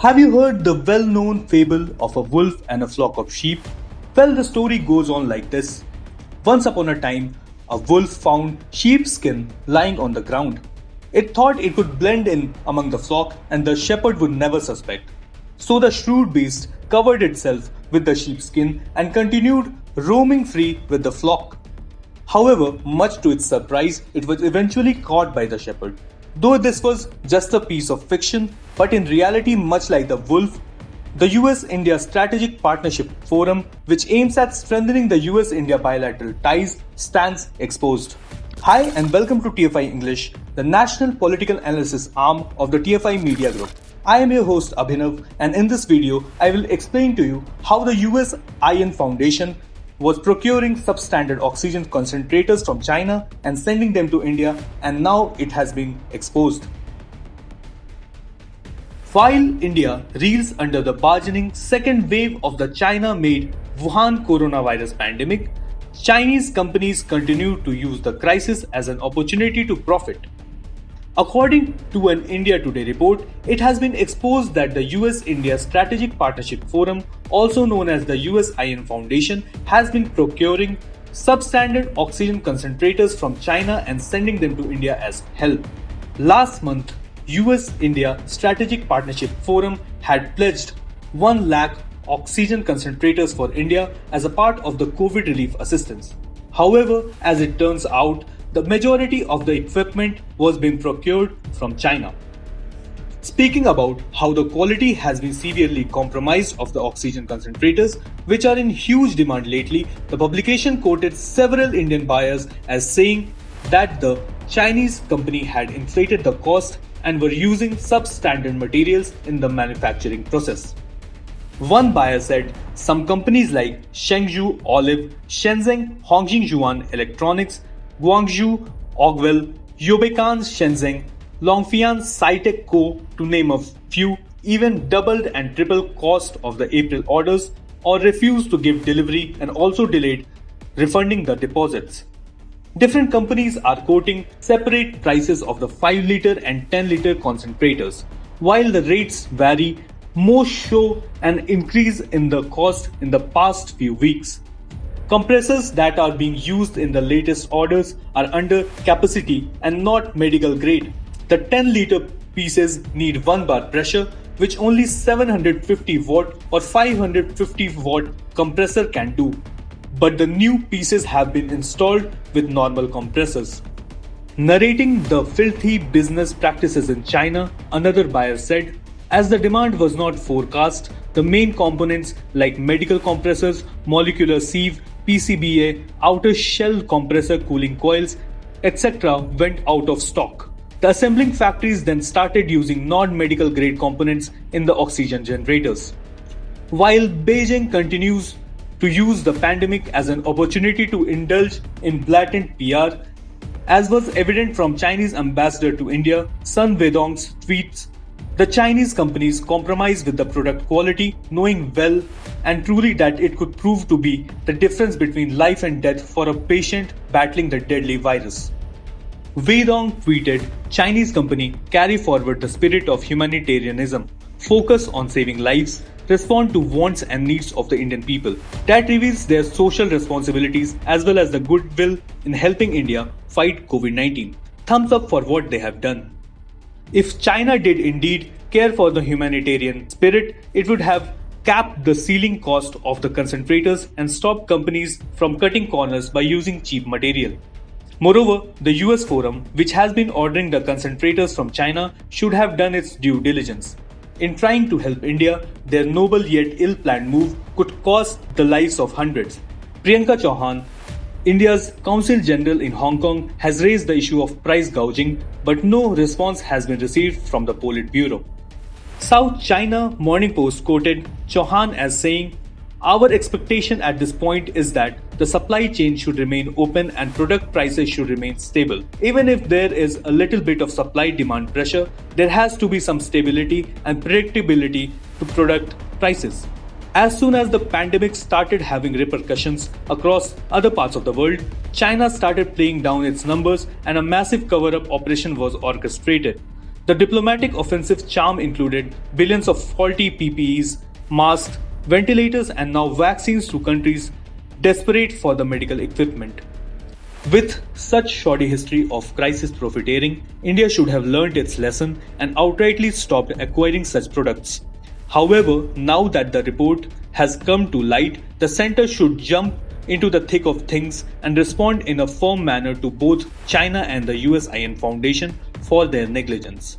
Have you heard the well-known fable of a wolf and a flock of sheep? Well, the story goes on like this. Once upon a time, a wolf found sheepskin lying on the ground. It thought it could blend in among the flock and the shepherd would never suspect. So the shrewd beast covered itself with the sheepskin and continued roaming free with the flock. However, much to its surprise, it was eventually caught by the shepherd. Though this was just a piece of fiction, but in reality, much like the wolf, the US-India Strategic Partnership Forum, which aims at strengthening the US-India bilateral ties, stands exposed. Hi and welcome to TFI English, the national political analysis arm of the TFI Media Group. I am your host Abhinav, and in this video, I will explain to you how the USIN Foundation was procuring substandard oxygen concentrators from China and sending them to India, and now it has been exposed. While India reels under the burgeoning second wave of the China-made Wuhan coronavirus pandemic, Chinese companies continue to use the crisis as an opportunity to profit. According to an India Today report, it has been exposed that the US-India Strategic Partnership Forum, also known as the USIN Foundation, has been procuring substandard oxygen concentrators from China and sending them to India as help. Last month, US-India Strategic Partnership Forum had pledged 1 lakh oxygen concentrators for India as a part of the COVID relief assistance. However, as it turns out, the majority of the equipment was being procured from China. Speaking about how the quality has been severely compromised of the oxygen concentrators, which are in huge demand lately, the publication quoted several Indian buyers as saying that the Chinese company had inflated the cost and were using substandard materials in the manufacturing process. One buyer said some companies like Shenzhou Olive, Shenzhen Hongjing Electronics, Guangzhou Ogwell, Yobekan Shenzhen, Longfian Sci-Tech Co., to name a few, even doubled and tripled cost of the April orders or refused to give delivery and also delayed refunding the deposits. Different companies are quoting separate prices of the 5-liter and 10-liter concentrators. While the rates vary, most show an increase in the cost in the past few weeks. Compressors that are being used in the latest orders are under capacity and not medical grade. The 10-liter pieces need 1 bar pressure, which only 750 watt or 550 watt compressor can do. But the new pieces have been installed with normal compressors. Narrating the filthy business practices in China, another buyer said, as the demand was not forecast, the main components like medical compressors, molecular sieve, PCBA, outer shell compressor cooling coils, etc. went out of stock. The assembling factories then started using non-medical grade components in the oxygen generators. While Beijing continues to use the pandemic as an opportunity to indulge in blatant PR, as was evident from Chinese ambassador to India, Sun Wedong's tweets, the Chinese companies compromised with the product quality, knowing well and truly that it could prove to be the difference between life and death for a patient battling the deadly virus. Wedong tweeted, Chinese company carry forward the spirit of humanitarianism, focus on saving lives, respond to wants and needs of the Indian people. That reveals their social responsibilities as well as the goodwill in helping India fight COVID-19. Thumbs up for what they have done. If China did indeed care for the humanitarian spirit, it would have capped the ceiling cost of the concentrators and stopped companies from cutting corners by using cheap material. Moreover, the US Forum, which has been ordering the concentrators from China, should have done its due diligence. In trying to help India, their noble yet ill-planned move could cost the lives of hundreds. Priyanka Chauhan, India's Consul General in Hong Kong, has raised the issue of price gouging, but no response has been received from the Politburo. South China Morning Post quoted Chauhan as saying, our expectation at this point is that the supply chain should remain open and product prices should remain stable. Even if there is a little bit of supply-demand pressure, there has to be some stability and predictability to product prices. As soon as the pandemic started having repercussions across other parts of the world, China started playing down its numbers and a massive cover-up operation was orchestrated. The diplomatic offensive charm included billions of faulty PPEs, masks, ventilators, and now vaccines to countries desperate for the medical equipment. With such shoddy history of crisis profiteering, India should have learnt its lesson and outrightly stopped acquiring such products. However, now that the report has come to light, the centre should jump into the thick of things and respond in a firm manner to both China and the USIN Foundation for their negligence.